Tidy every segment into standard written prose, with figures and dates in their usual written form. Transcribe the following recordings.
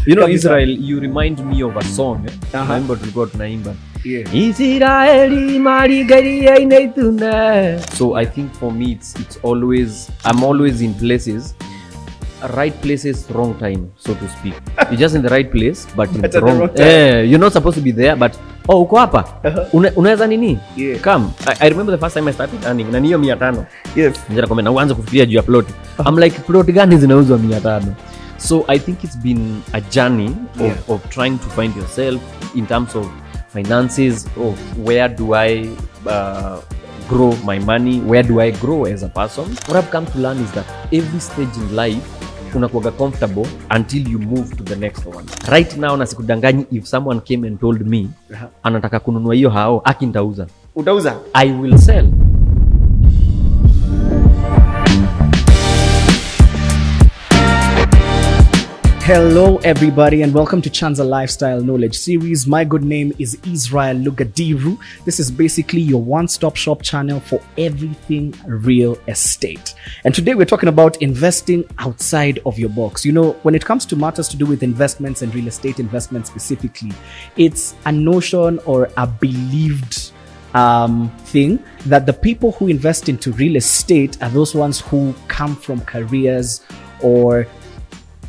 You know, Israel, you remind me of a song. Naimba tulikuwa tunaimba. Israeli marigaria inaituna. So I think for me it's always, I'm always in places, right places, wrong time, so to speak. You're just in the right place but in the wrong time. You're not supposed to be there but uko hapa. Unaweza nini? Come. I remember the first time I started earning na niyo 500. Yes. Njera kama naanza kufikiria juu ya plot. I'm like, plot gani zinauzwa 500? So I think it's been a journey of trying to find yourself in terms of finances, of where do I grow my money, where do I grow as a person. What I've come to learn is that every stage in life unakuwa comfortable until you move to the next one. Right now nasikudanganyi, if someone came and told me anataka kununua hiyo hao nitauza. Utauza? I will sell. Hello everybody and welcome to Chanza Knowledge Series. My good name is Israel Lugadiru. This is basically your one-stop shop channel for everything real estate. And today we're talking about investing outside of your box. You know, when it comes to matters to do with investments and real estate investments specifically, it's a notion or a believed thing that the people who invest into real estate are those ones who come from careers or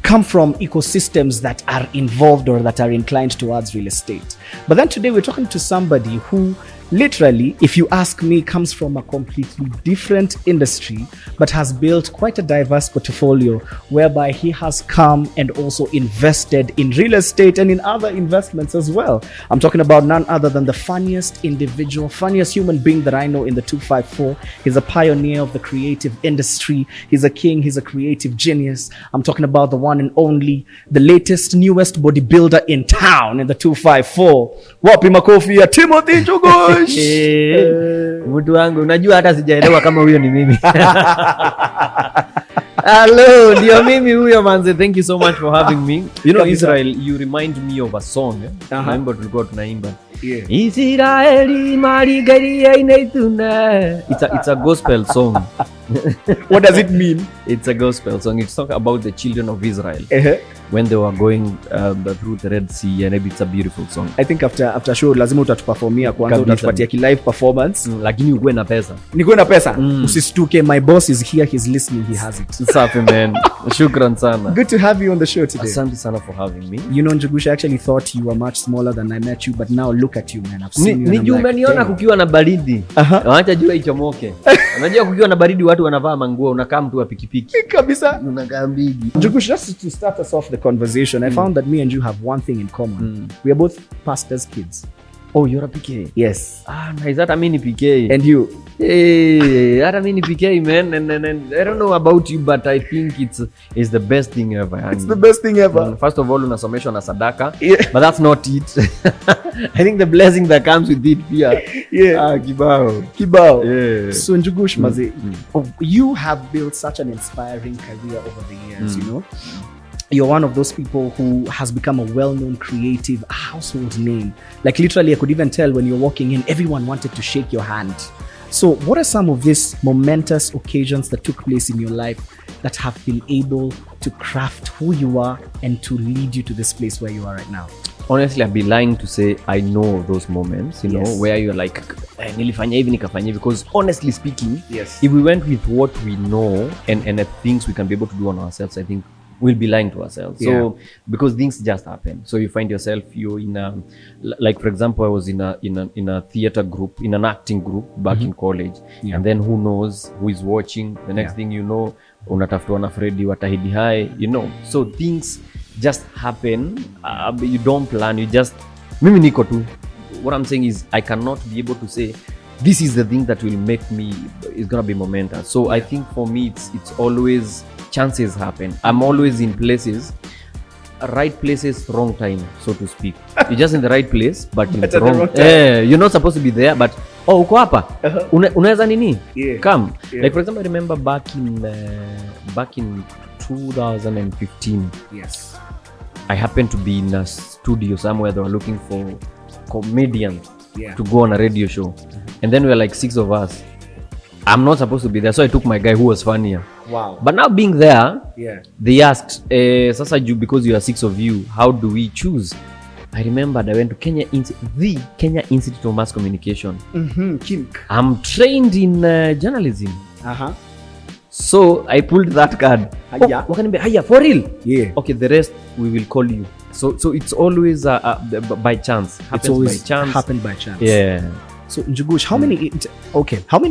come from ecosystems that are involved or that are inclined towards real estate. But then today we're talking to somebody who literally, if you ask me, comes from a completely different industry, but has built quite a diverse portfolio whereby he has come and also invested in real estate and in other investments as well. I'm talking about none other than the funniest individual, funniest human being that I know in the 254. He's a pioneer of the creative industry. He's a king. He's a creative genius. I'm talking about the one and only, the latest, newest bodybuilder in town in the 254. Wapi makofi ya Timothy Njugush. Mtu wangu, unajua hata sijaelewa kama huyo ni mimi. Hello, ndio mimi huyo manze. Thank you so much for having me. You know, Israel, you remind me of a song. Naimba tulikuwa tunaimba. Israeli marigaria inaituna. It's a gospel song. What does it mean? It's a gospel song. It's talking about the children of Israel when they were going through the Red Sea, and it's a beautiful song. I think after show lazima utatuperformia kwanza, utatupatia ki live performance. Lakini uwe na pesa. Nikuwe na pesa? Usistuke, my boss is here, he's listening, he has it. Safi man. Shukran sana. Good to have you on the show today. Asante sana for having me. You know, Njugush, I actually thought you were much smaller than I met you, but now look at you, man. I've seen you. Ni umeniona kukiwa na baridi. Acha jua ichomoke. Unajua kukiwa na baridi watu wanavaa manguo, unakaa mtu wa pikipiki. Kabisa. Unakaa mbigi. Njugush, just to start us off the conversation, I found that me and you have one thing in common. We are both pastors' kids. Oh, you're a PK? Yes. Nice. Hata mimi ni PK. And you? Hey, hata mimi ni PK, man. And I don't know about you, but I think it's the best thing ever. It's the best thing ever. First of all, unasomeshwa na sadaka. But that's not it. I think the blessing that comes with it pia. Kibao. Yeah. So Njugush, maze, you have built such an inspiring career over the years, you know? You're one of those people who has become a well-known creative household name. Like literally, I could even tell when you're walking in, everyone wanted to shake your hand. So what are some of these momentous occasions that took place in your life that have been able to craft who you are and to lead you to this place where you are right now? Honestly, I'd be lying to say I know those moments, you know, where you're like, nilifanya hivi nikafanya hivi, because honestly speaking, if we went with what we know and the things we can be able to do on ourselves, I think we'll be lying to ourselves. So because things just happen, so you find yourself, you're in a, like for example, I was in a theater group, in an acting group back in college, and then who knows who is watching. The next thing you know, unatafutwa na Freddy watahidi hai, you know. So things just happen. You don't plan. You just, mimi niko tu. What I'm saying is, I cannot be able to say this is the thing that will make me, it's gonna be momentous. So I think for me, it's always, chances happen. I'm always in places, right places, wrong time, so to speak. You're just in the right place, but in the wrong time. You're not supposed to be there, but uko hapa. Unaweza nini? Come. Like for example, I remember back in 2015. Yes. I happened to be in a studio somewhere. They were looking for comedians to go on a radio show. And then we were like 6 of us. I'm not supposed to be there, so I took my guy who was funnier. Wow. But now being there, they asked, sasa because you are 6 of you, how do we choose? I remembered I went to the Kenya Institute of Mass Communication. Kink. I'm trained in journalism. So I pulled that card. Hiya, for real? Yeah. Okay, the rest we will call you. So it's always by chance. It's always happened by chance. Yeah. So Njugush, how many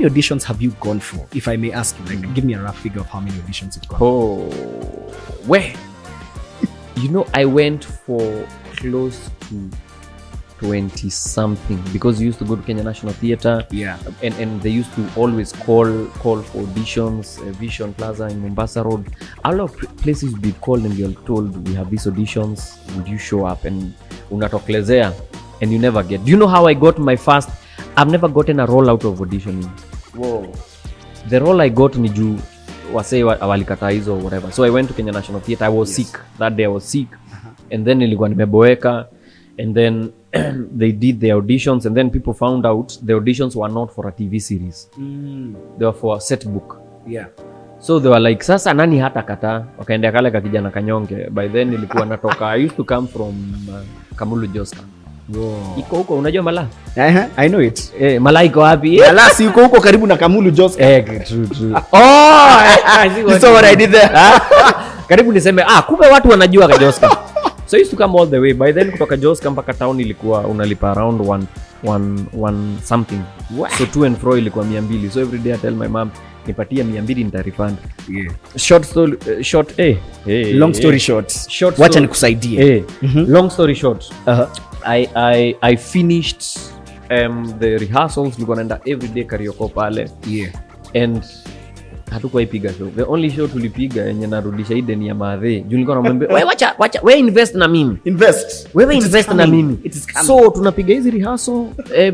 auditions have you gone for? If I may ask you, like, give me a rough figure of how many auditions you've gone. Where? I went for close to 20 something because you used to go to Kenya National Theatre. Yeah. And they used to always call for auditions, Vision Plaza in Mombasa Road. A lot of places you'd be called and you're told we have these auditions, would you show up? And unatokelezea and you never get. Do you know how I got my first? I've never gotten a role out of auditioning. Whoa. The role I got ni juu wase walikata hizo or whatever. So I went to Kenya National Theatre. I was sick. That day I was sick. And then nilikuwa nimeboeka. And then they did the auditions, and then people found out the auditions were not for a TV series. They were for a set book. Yeah. So they were like, sasa nani hata kata? Wakaendea kale kakijana kanyonge. By then nilikuwa natoka. I used to come from Kamulu Joska. Wow. Iko huko, unajua Mala? I know it. Mala iko wapi? Mala si iko huko karibu na Kamulu Joska. True. I see what I did there. Karibu niseme, kumbe watu wanajua Kajoska. So I used to come all the way. By then kutoka Joska mpaka town ilikuwa unalipa around one something. Wow. So to and fro ilikuwa 200. So every day I tell my mom, nipatia 200 nitarefund. Yeah. Long story short. Wacha nikusaidie. Long story short. I finished the rehearsals. Tulikuwa naenda every day karaoke pale. Yeah. And hatukuwa ipiga show. The only show tulipiga yenye narudisha ide ni ya Madhe. Juu nilikuwa namwambia, "Wewe wacha, wewe invest na mimi." Wewe invest na mimi. So tunapiga hizi rehearsal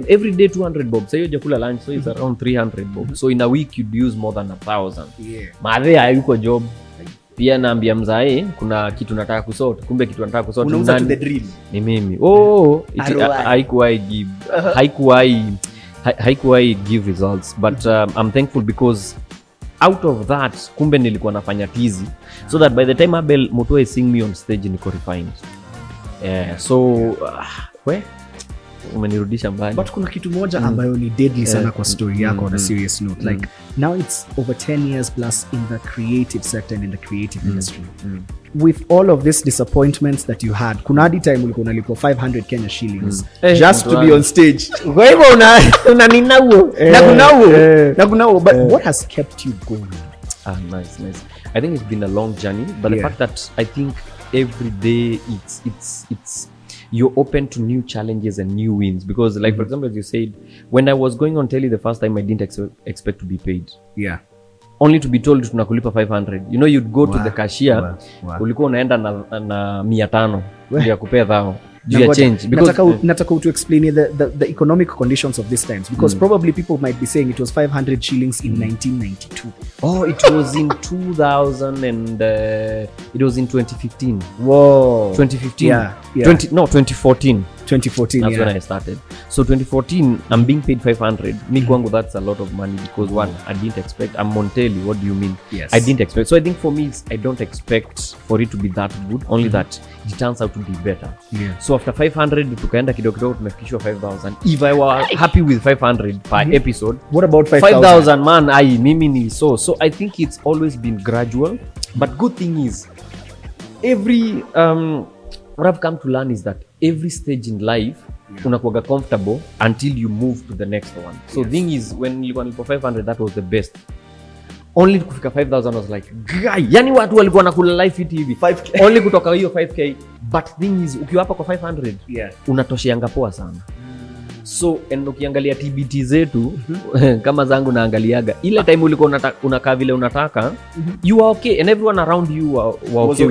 every day 200 bob. Sasa hiyo jakula lunch, so it's around 300 bob. So in a week you'd use more than 1,000. Yeah. Madhe hayuko job. Pia naambia mzae kuna kitu nataka kusort. Kumbe kitu nataka kusort ni nani? The dream. Ni mimi. Haikuwahi give results, but I'm thankful because out of that kumbe nilikuwa nafanya tizi so that by the time Abel Mutoe sing me on stage niko refined. Umenirudisha mbali. But kuna kitu moja ambayo ni deadly sana kwa story yako on a serious note. Like now it's over 10 years plus in the creative sector and in the creative industry. With all of this disappointments that you had, kuna hadi time ulikuwa unalipwa 500 Kenya shillings just to be on stage. Kwa hivyo unaninauo. Nakunauo. But what has kept you going? Nice. I think it's been a long journey, but the fact that I think every day it's you're open to new challenges and new wins because like for example as you said, when I was going on telly the first time I didn't expect to be paid. Yeah. Only to be told tunakulipa 500. You'd go to the cashier, ulikuwa unaenda na 500 ndio kupea dhao. Change because nataka to explain the economic conditions of these times because probably people might be saying it was 500 shillings in 1992. It was in 2000 and it was in 2015. Whoa. 2015. Yeah. 2014. 2014. That's when I started. So 2014, I'm being paid 500. Me kwangu, that's a lot of money because one, I didn't expect. I'm Montelli. What do you mean? Yes. I didn't expect. So I think for me, I don't expect for it to be that good. Only that it turns out to be better. Yeah. So after 500, tukaenda kidogo tumefikishwa 5,000. If I were happy with 500 per episode, what about 5,000 man? Mimi ni so. So I think it's always been gradual. But good thing is, every what I've come to learn is that every stage in life unakuwaga comfortable until you move to the next one. So thing is, when nilikuwa nilipo 500, that was the best. Only kufika 5,000 was like, guy, yani watu walikuwa nakula life hiti hivi 5K. Only kutoka hiyo 5K. But thing is, ukiwa hapa kwa 500, unatosheanga poa sana. So, and ukiangalia TBT zetu, kama zangu naangaliaga, ile time ulikuwa unakaa vile unataka, you are okay, and everyone around you were okay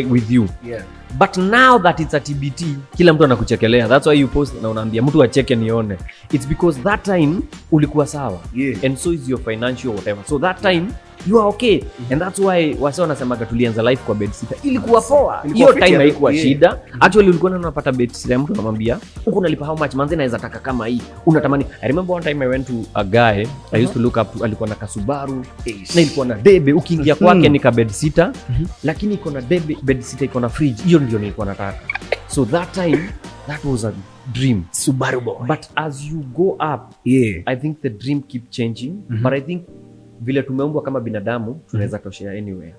with you. Yeah. But now that it's a TBT, kila mtu anakuchekelea. That's why you post na unaambia mtu acheke nione. It's because that time ulikuwa sawa. Yeah. And so is your financial whatever. So that time you are okay. And that's why wase wanasemaga tulianza life kwa bed sitter. Ilikuwa poa. Hiyo time haikuwa shida. Actually ulikuwa unapata bed sitter, mtu anamwambia uko unalipa how much, manze naweza taka kama hii. Unatamani. I remember one time I went to a guy I used to look up to, alikuwa na Kasubaru na ilikuwa na debe, ukiingia kwake ni ka bed sitter, lakini iko na debe, bed sitter iko na fridge. Hiyo ndio nilikuwa nataka. So that time that was a dream, Subaru boy. but as you go up, I think the dream keep changing, but I think vile tumeumbwa kama binadamu tunaweza toshea anywhere,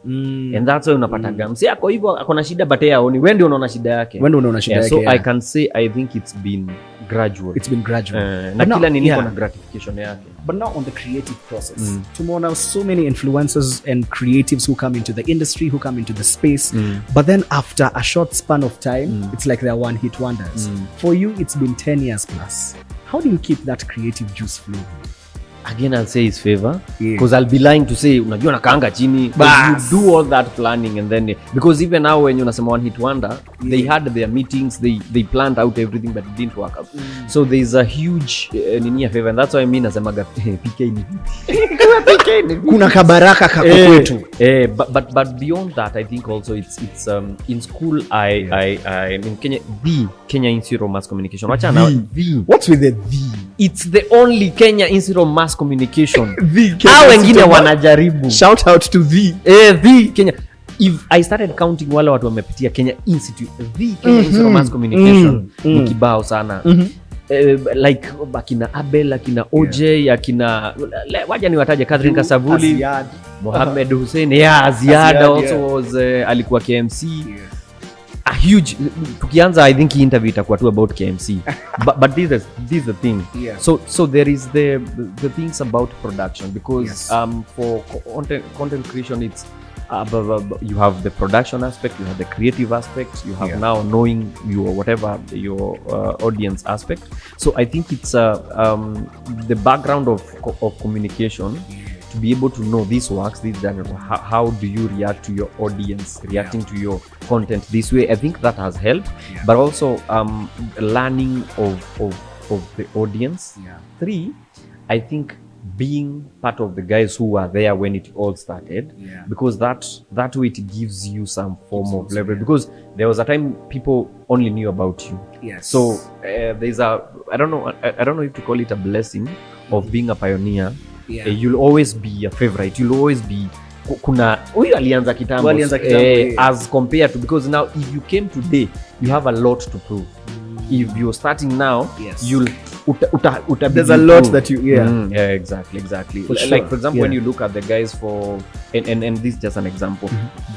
and that's why unapata gamsi yako hivyo akona shida but yeye aoni, wewe ndio unaona shida yake, so I can say I think it's been gradual, na kila nini kuna gratification yake. But now on the creative process, tumeona so many influencers and creatives who come into the industry, who come into the space, but then after a short span of time, it's like they're one hit wonders. For you, it's been 10 years plus. How do you keep that creative juice flowing? Again, I'll say his favor, because I'll be lying to say unajua nakaanga chini, you do all that planning, and then because even now when you unasema one hit wonder, they had their meetings, they planned out everything, but it didn't work out. So there's a huge nini ya favor, and that's why I mean nasemaga PK ni kuna kabaraka kako kwetu. But beyond that, I think also it's in school I in Kenya Institute of Mass Communication. What's with the V? It's the only Kenya Institute of Mass Communication. Hao wengine wanajaribu. Shout out to V. Kenya. If I started counting wale watu wamepitia Kenya Institute, Kenya Institute of Mass Communication ni kibao sana. Like akina Abel, akina OJ, akina waja ni wataje, Catherine Kasavuli, Mohamed Hussein, Aziad also was alikuwa KMC. A huge, tukianza I think interview itakuwa tu about KMC, but this is the thing. So there is the things about production, because for content creation it's you have the production aspect, you have the creative aspect, you have now knowing your whatever your audience aspect. So I think it's the background of communication, to be able to know this works, this doesn't. How do you react to your audience reacting to your content this way? I think that has helped, but also learning of the audience. 3, I think being part of the guys who were there when it all started, because that way it gives you some form of leverage, because there was a time people only knew about you. So there's I don't know if to call it a blessing of being a pioneer. You'll always be a favorite, you'll always be kuna huyu alianza kitambo, as compared to, because now if you came today you have a lot to prove. If you're starting now, you'll there's a lot that you exactly for sure. Like for example, when you look at the guys for and this is just an example,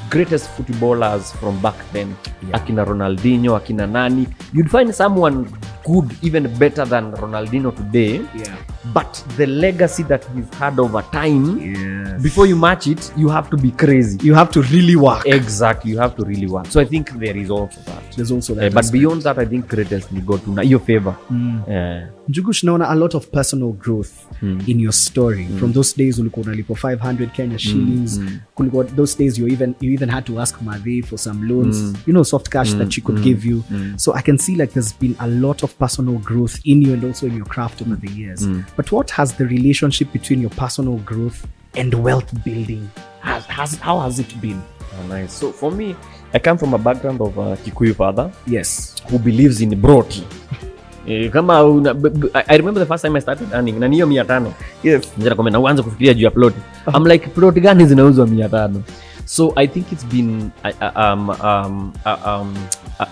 greatest footballers from back then, akina Ronaldinho, akina nani, you'd find someone good, even better than Ronaldinho today, but the legacy that he's had over time, before you match it, you have to be crazy, you have to really work. Exactly, you have to really work. So I think there is also that. There's also that, but beyond that, I think greatest ni go to na your favor. Njugush, naona a lot of personal growth in your story. From those days ulikuwa unalipo 500 Kenya shillings, kulikuwa those days you even had to ask Madhe for some loans, soft cash that she could give you. So I can see like there's been a lot of personal growth in you and also in your craft over the years. But what has the relationship between your personal growth and wealth building, how has it been? Nice. So for me, I come from a background of a Kikuyu father, who believes in broti. I remember the first time I started earning na niyo 500. Ndio kama naanza kufikiria juu ya plot. I'm like, plot gani zinauzwa 500? So I think it's been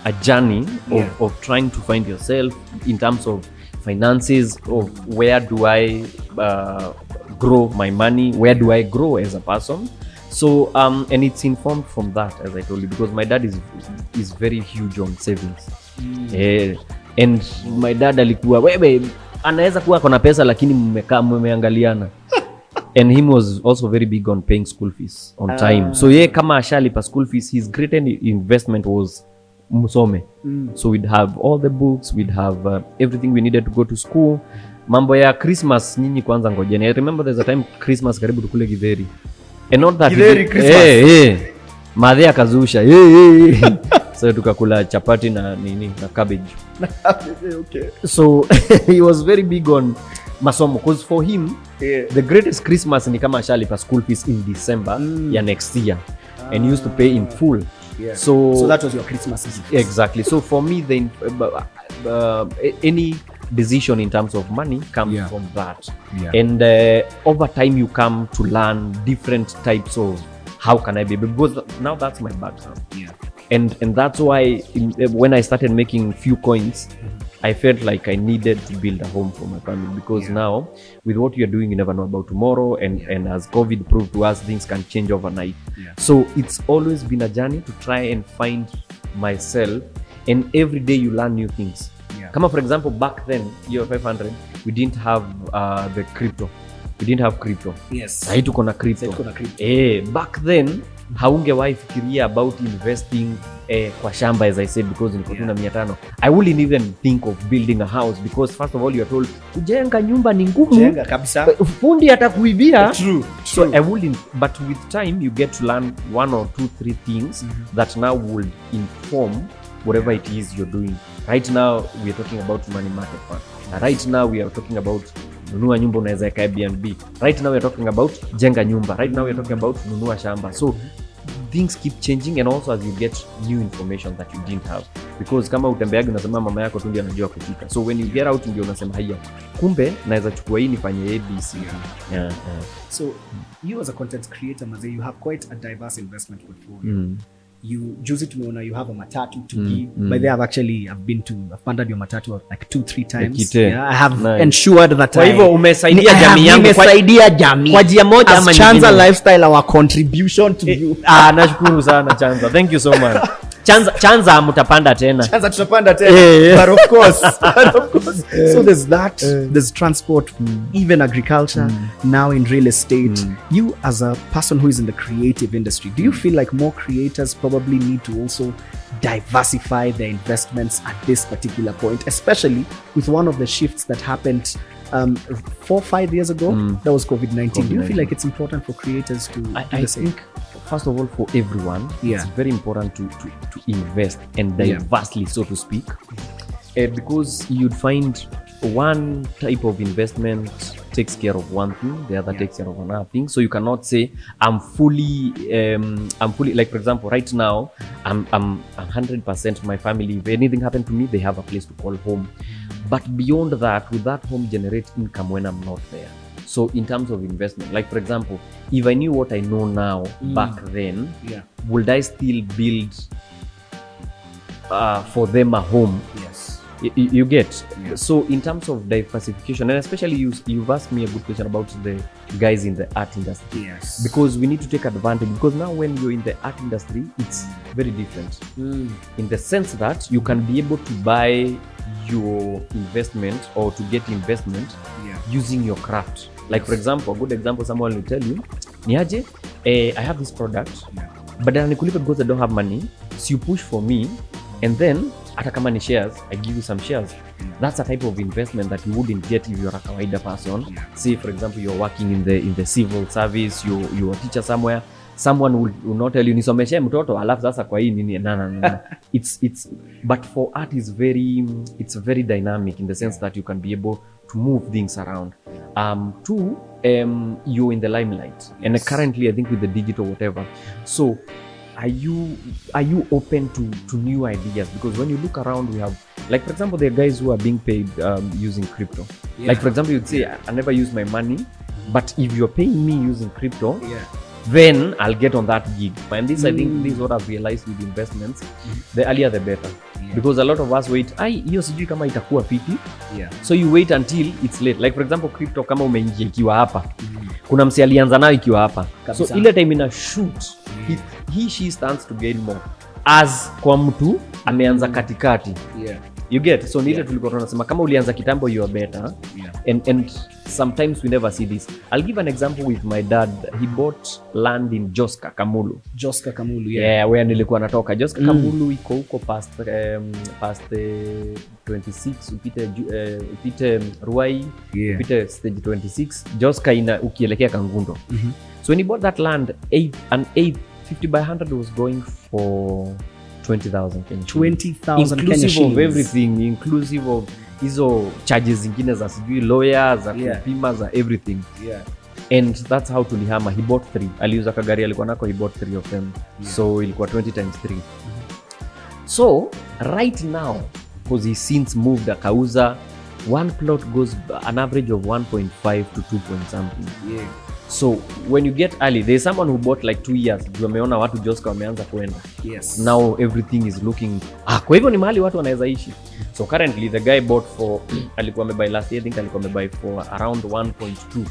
a journey of trying to find yourself in terms of finances, of where do I grow my money, where do I grow as a person. So and it's informed from that, as I told you, because my dad is very huge on savings. And my dad alikuwa wewe anaweza kuwa kuna pesa lakini mmeangaliana. And him was also very big on paying school fees on time. So kama ashalipa school fees, his great investment was musome. So we'd have all the books, we'd have everything we needed to go to school. Mambo ya Christmas nyinyi kwanza ngojeni. I remember there's a time Christmas karibu tukule githeri. And not that githeri Christmas. Madhe akazusha. So tukakula chapati na cabbage. Okay. So he was very big on masomo, because for him The greatest Christmas ni kama ashalipa school fees in December ya next year and used to pay in full. So that was your Christmas. Exactly. So for me, any decision in terms of money comes from that. And over time you come to learn different types of how can I be, because now that's my background. And that's why when I started making few coins, I felt like I needed to build a home for my family, because now with what you're doing, you never know about tomorrow, and as COVID proved to us, things can change overnight. So it's always been a journey to try and find myself, and every day you learn new things. Come on, for example, back then, year 500, we didn't have the crypto. We didn't have crypto. Sahi tuko na crypto. Back then, haungewahi fikiria about investing kwa shamba, as I said, because niko tu na 500. I wouldn't even think of building a house, because first of all, you're told kujenga nyumba ni ngumu. Jenga kabisa. Fundi atakuibia. True. So I wouldn't, but with time you get to learn 1 or 2, 3 things that now would inform whatever it is you're doing. Right now we are talking about money market fund. Right now we are talking about nunua nyumba unaweza eka Airbnb. Right now we are talking about jenga nyumba. Right now we are talking about nunua shamba. So things keep changing, and also as you get new information that you didn't have, because kama utembeaga unasema mama yako tu ndiye anajua kupika, so when you get out ndio unasema haya, kumbe naweza chukua hii nifanye ABC. So you as a content creator, Maze, you have quite a diverse investment portfolio. You juzi tumeona you have a matatu to give. By the way, I've funded your matatu like 2-3 times. I have ensured that kwa hivyo umesaidia jamii yangu, umesaidia jamii kwa njia moja ama nyingine. Chanza Lifestyle, our contribution to you. Nashukuru sana Chanza, thank you so much. Chanza mtapanda tena. Chanza tutapanda tena. But of course. So there's that, there's transport, even agriculture, now in real estate. You as a person who is in the creative industry, do you feel like more creators probably need to also diversify their investments at this particular point, especially with one of the shifts that happened 4-5 years ago? That was COVID-19. Do you feel like it's important for creators to do the same? Think first of all, for everyone, it's very important to invest, and diversely, so to speak, because you'd find one type of investment takes care of one thing, the other takes care of another thing. So you cannot say I'm fully like, for example, right now I'm 100% my family. If anything happened to me, they have a place to call home. But beyond that, will that home generate income when I'm not there? So in terms of investment, like for example, if I knew what I know now back then, would I still build for them a home? Yes. You get. So in terms of diversification, and especially you've asked me a good question about the guys in the art industry. Yes. Because we need to take advantage, because now when you're in the art industry, it's very different. In the sense that you can be able to buy your investment or to get investment using your craft. Like for example, a good example, someone will tell you, Niaje, I have this product, but then because I don't have money, so you push for me, and then hata kama ni shares, I give you some shares. That's a type of investment that you wouldn't get if you're a kawaida person. Say for example, you're working in the civil service, you're a teacher somewhere. Someone will not tell you nisomeshe mtoto alafu sasa kwa hii nini. No. It's but for art it's very dynamic in the sense that you can be able to move things around. Two, you're in the limelight, and currently I think with the digital whatever. So are you open to new ideas? Because when you look around, we have, like for example, there are guys who are being paid using crypto. Like for example, you'd say I never use my money, but if you're paying me using crypto, then I'll get on that gig. And this, I think, this is what I've realized with investments. The earlier the better. Because a lot of us wait, hiyo sijui kama itakuwa fiti. So you wait until it's late. Like for example, crypto kama umeingia ikiwa hapa. Kuna msi alianza nayo ikiwa hapa. So ile time ina shoot, she stands to gain more. As kwa mtu ameanza katikati. You get? So nile tulikuwa tunasema kama ulianza kitambo you are better. And sometimes we never see this. I'll give an example with my dad. He bought land in Joska Kamulu. Where nilikuwa natoka. Joska Kamulu iko huko past 26 upite Ruai, upite stage 26. Joska ukielekea Kangundo. So when he bought that land, an 50 by 100 was going for 20,000 Kenya. 20,000 Kenya inclusive shillings. of everything, inclusive of hizo charges zingine za sijui lawyer za kupima za everything. And that's how tulihama. He bought 3. Aliuza kagari alikuwa nako, he bought 3 of them. So ilikuwa 20 times 3. So right now, because he since moved akauza, one plot goes an average of 1.5 to 2 point something. So when you get early, there's someone who bought like 2 years. Wameona watu Joska wameanza kuenda. Now everything is looking kwa hivyo ni mahali watu wanaweza ishi. So currently the guy bought for alikuwa amebuy last year, I think alikuwa amebuy for around 1.2.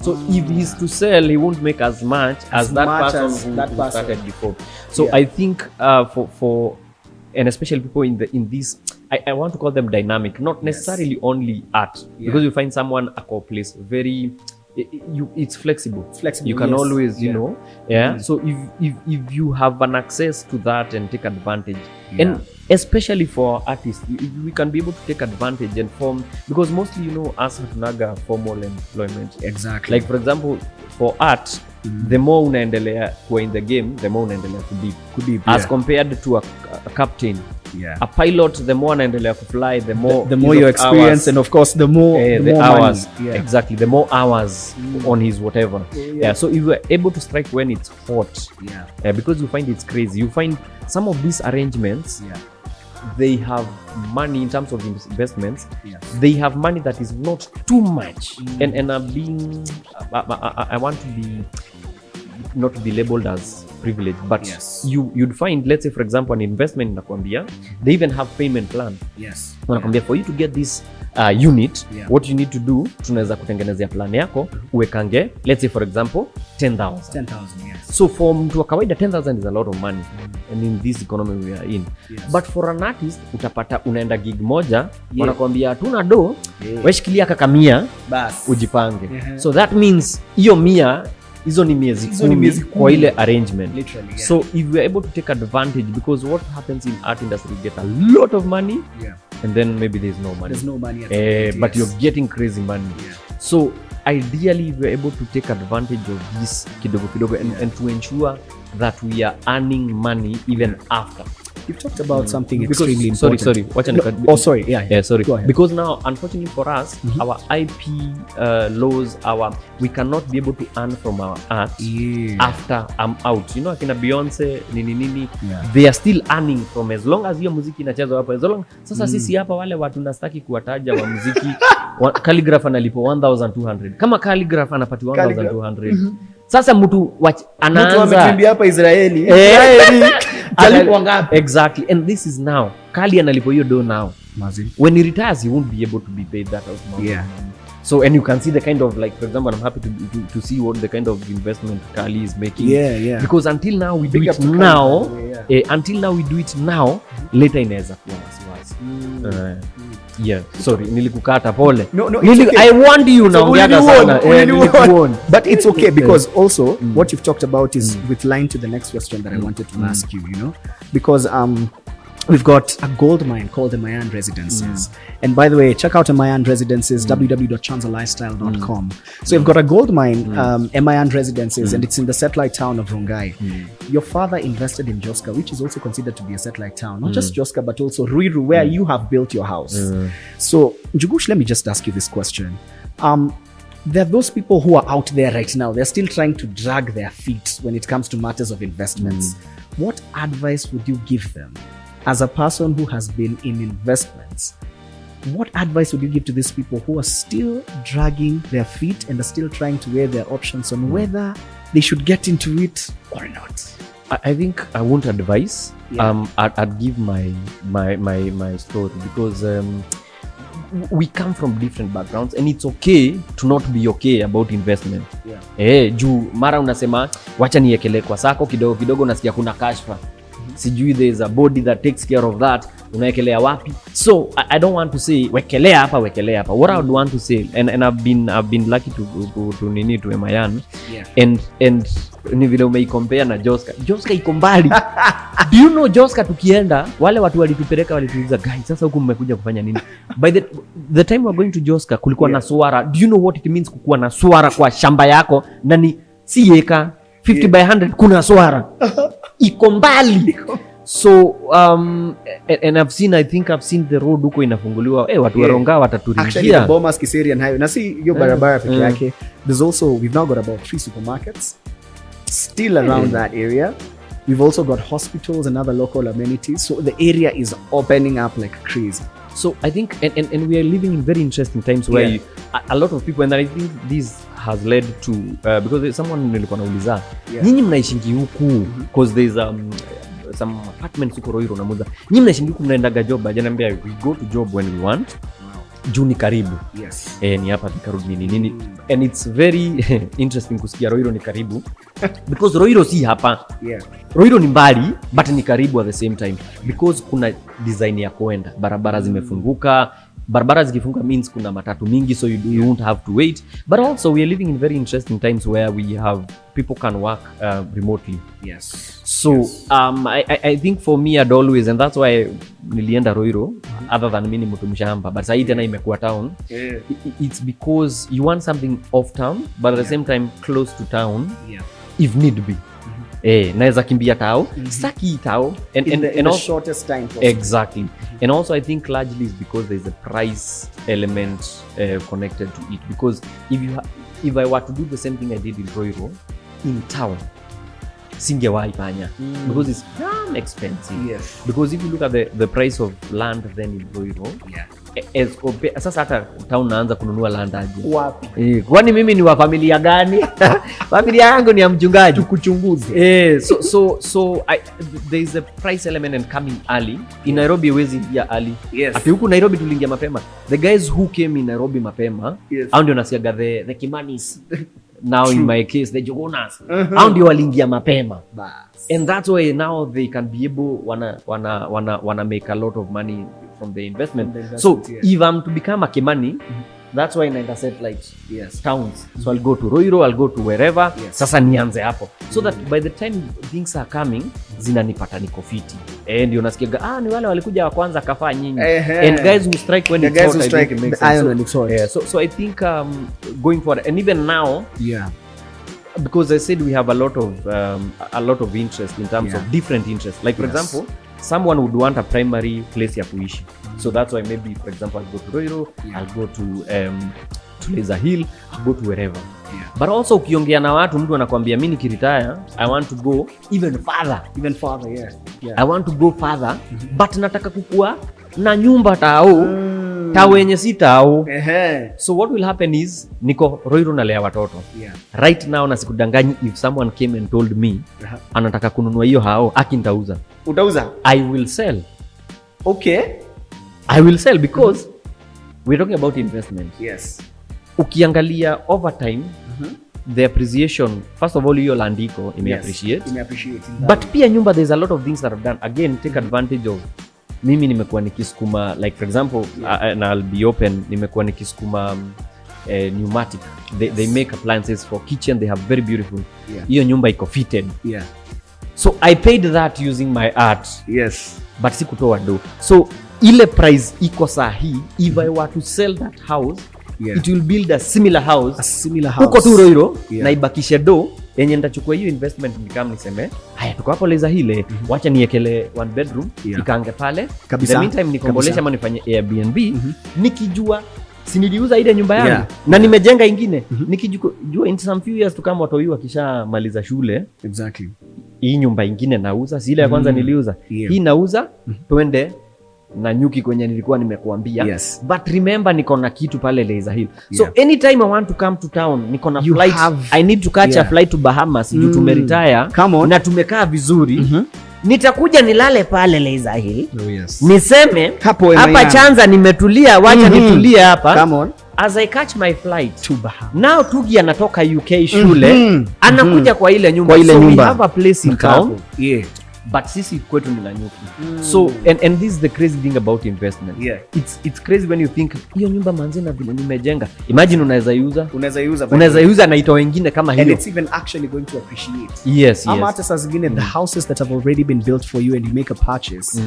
So if he's to sell, he won't make as much as that person who started before. So I think for and especially people in this, I want to call them dynamic, not necessarily only art, because you find someone a place very it's flexible. You can always, you know, So if you have an access to that and take advantage, and especially for artists, we can be able to take advantage and form, because mostly, you know, us hatunaga formal employment. Exactly. Like for example, for art, the more unaendelea kuwa in the game, the more unaendelea kudip. As compared to a captain. A pilot, the more anaendelea kufly, the more you experience hours, and of course the more the more hours. Money. Exactly, the more hours on his whatever. So if we're able to strike when it's hot, because you find it's crazy. You find some of these arrangements, they have money in terms of investments. They have money that is not too much, and I want to be not to be labeled as privileged, but you'd find, let's say for example, an investment nakwambia, they even have payment plan. Wanakwambia for you to get this unit, what you need to do, tunaweza kutengenezea plan yako uwekange, let's say for example 10,000. So for mtu wa kawaida 10,000 is a lot of money, and in this economy we are in. But for an artist utapata unaenda gig moja, wanakwambia tuna do, weshikilia kaka 100 bas ujipange. So that means hiyo 100 hizo ni miezi 10 kwa ile arrangement. Literally, so if we are able to take advantage, because what happens in art industry, you get a lot of money, and then maybe there's no money. There's no money at all. But you're getting crazy money. So ideally we are able to take advantage of this kidogo and to ensure that we are earning money even after. You've talked about something extremely important. Sorry. Sorry. Go ahead. Because now, unfortunately for us, our IP laws, we cannot be able to earn from our art after I'm out. You know, akina Beyonce, nini, they are still earning from as long as hiyo muziki inachezwa hapo. As long sasa sisi hapa wale watu nastaki kuwataja wa muziki, calligraph analipo 1,200. Kama calligraph anapati 1,200. Sasa mtu anaanza amekimbia hapa Israeli. Exactly. And this is now. Kali analipo hiyo do now. When he retires, he won't be able to be paid that amount. So, and you can see the kind of, like, for example, I'm happy to see what the kind of investment Kali is making. Because until now we do it now. Until now we do it now. Later inaweza kuwa wasiwasi. Sorry, nilikukata pole. No, I warned you now. But it's okay, because also what you've talked about is with line to the next question that I wanted to ask you, you know, because we've got a gold mine called the Mayan Residences. And by the way, check out Mayan Residences, www.chanzalifestyle.com. So you've got a gold mine, Mayan Residences, and it's in the satellite town of Rongai. Your father invested in Joska, which is also considered to be a satellite town. Not just Joska, but also Ruiru, where you have built your house. So, Njugush, let me just ask you this question. There are those people who are out there right now. They're still trying to drag their feet when it comes to matters of investments. What advice would you give them? As a person who has been in investments, what advice would you give to these people who are still dragging their feet and are still trying to weigh their options on whether they should get into it or not? I think I won't advise. I'd give my story, because we come from different backgrounds, and it's okay to not be okay about investment. Juu mara unasema wacha niekelee kwa sako kidogo nasikia kuna kashfa. Sijui there's a body that takes care of that, unaekelea wapi? So I don't want to say wekelea hapa. What I would want to say, and I've been lucky to Mayan, and ni vile umeicompare na Joska iko mbali. Do you know Joska tukienda wale watu walitupeleka walituuliza, guys, sasa huku mmekuja kufanya nini? By the time we're going to Joska kulikuwa na swara. Do you know what it means kukuwa na swara kwa shamba yako? Na ni si eka 50 by 100 kuna swara. Iko mbali. So and I think I've seen the road huko inafunguliwa watu waronga wataturingia. Actually the Bomas Kiserian highway na si hiyo barabara pekee yake. There's also, we've now got about 3 supermarkets still around that area. We've also got hospitals and other local amenities. So the area is opening up like crazy. So I think and we are living in very interesting times where a lot of people, and I think this has led to because someone nilikuwa nauliza nyinyi mnaishingi huku because there's some apartments huko Roiro na Muza. Nyinyi mnaishingi huku mnaendaga job, ajaniambia we go to job when we want. Juu ni karibu. Yes. Ni hapa Thika nini. And it's very interesting kusikia Roiro ni karibu because Roiro si hapa. Roiro ni mbali but ni karibu at the same time because kuna design ya kuenda. Barabara zimefunguka. Barabara zikifunguka means kuna matatu mingi, so you won't have to wait. But also we are living in very interesting times where we have people can work remotely. Yes. So I think for me I'd always, and that's why nilienda Roiro other than mimi mtu mshamba, but sasa tena imekuwa town. It's because you want something off town but at the same time close to town if need be. Naweza kimbia tao, saki tao and in the shortest time possible. Exactly. And also I think largely is because there's a price element connected to it, because if I were to do the same thing I did in Roiro in town, singewahi fanya because it's damn expensive. Yes. Because if you look at the price of land then in Roiro, sasa hata town naanza kununua land aje. Wapi? Kwani mimi ni wa familia gani? Familia yangu ni ya mchungaji. Tukuchunguze. So there is a price element and coming early. In Nairobi wezi ya early. Yes. Ati huku Nairobi tuliingia mapema. The guys who came in Nairobi mapema, hao ndio nasiaga the Kimanis. Now True. In my case the Jogonas hao ndio waliingia mapema. And that's why now they can be able wana make a lot of money from the investment. So if I'm to become a Kimani, that's why naenda satellite towns. So I'll go to Roiro, I'll go to wherever. Sasa nianze hapo. So that by the time things are coming, zinanipata niko fiti. And you nasikia ni wale walikuja wa kwanza kafaa nyinyi. And guys who strike when it's hot, I think it makes sense. So I think going forward, and even now, because I said we have a lot of interest in terms of different interests. Like for example, someone would want a primary place ya kuishi. So that's why maybe for example I'll go to Roiro, I'll go to Laser Hill, I'll go to wherever. But also ukiongea na watu mtu anakuambia mimi nikiretire I want to go even further. I want to go further but nataka kukua na nyumba tao yenye si tao. So what will happen is niko Roiro nalea watoto. Right now na sikudanganyi, if someone came and told me anataka kununua hiyo hao nitauza. Utauza? I will sell. Okay. I will sell because we're talking about investment. Yes. Ukiangalia over time, the appreciation, first of all hiyo landiko imeappreciate. But pia nyumba, there's a lot of things that I've done. Again, take advantage of mimi nimekuwa nikisukuma, like for example, and I'll be open, nimekuwa nikisukuma pneumatic. They make appliances for kitchen, they have very beautiful. Hiyo nyumba iko fitted. So I paid that using my art. But sikutoa do. So ile price iko sahi, if I were to sell that house, it will build a similar house. Huko tu Roiro na ibakishe do yenye nitachukua hiyo investment nikam niseme haya tuko hapo Laser Hill, wacha niekele 1 bedroom ikaange pale. In the meantime nikombolesha ama nifanye Airbnb nikijua si niliuza ile nyumba yangu na nimejenga ingine nikijua in some few years to come watu wakisha maliza shule hii nyumba ingine nauza, si ile ya kwanza niliuza hii nauza twende na nyuki kwenye nilikuwa nimekuambia. But remember niko na kitu pale Laser Hill. So anytime I want to come to town, niko na flight, I need to catch a flight to Bahamas. Juu tumeretire na tumekaa vizuri. Nitakuja nilale pale Laser Hill. Niseme hapa Chanza nimetulia, wacha nitulie hapa. As I catch my flight to Bahamas. Now Tugi anatoka UK shule, anakuja kwa ile nyumba. So we have a place in town. But sisi kwetu ni la nyuki. So and this is the crazy thing about investment. It's crazy when you think hiyo nyumba manze na vile nimejenga. Imagine unaweza uza na ito wengine kama hiyo. And it's even actually going to appreciate. Yes. Ama hata saa zingine the houses that have already been built for you and you make a purchase.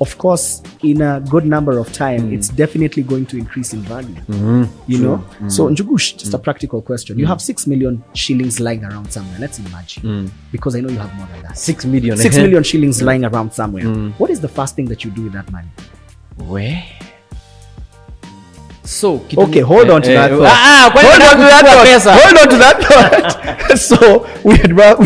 Of course, in a good number of time, it's definitely going to increase in value. You know? So Njugush, just a practical question. You have 6 million shillings lying around somewhere. Let's imagine. Because I know you have more than that. 6 million. 6 million million shillings lying around somewhere. What is the first thing that you do with that money? Where? So, okay, hold on to that thought. Hold on to that thought. So, we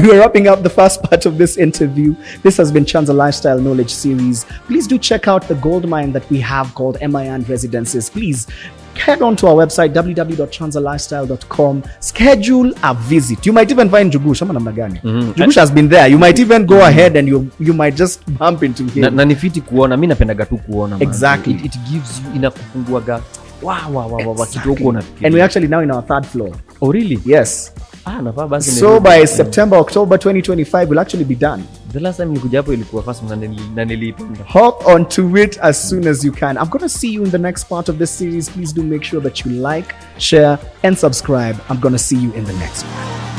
were wrapping up the first part of this interview. This has been Chanza Lifestyle Knowledge Series. Please do check out the gold mine that we have called MIN Residences. Please head on to our website www.chanzalifestyle.com. Schedule a visit. You might even find Njugush. Njugush has been there. You might even go ahead and you might just bump into him. Na nifiti kuona, mimi napendaga tu kuona. Exactly. It gives you inakufunguaga. Wow. Exactly. And we're actually now in our third floor. Oh really? Yes. Basi so by September, October 2025 we'll actually be done. The last time nilikuja hapo ilikuwa first na nilipenda. Hop onto it as soon as you can. I'm going to see you in the next part of this series. Please do make sure that you like, share and subscribe. I'm going to see you in the next one.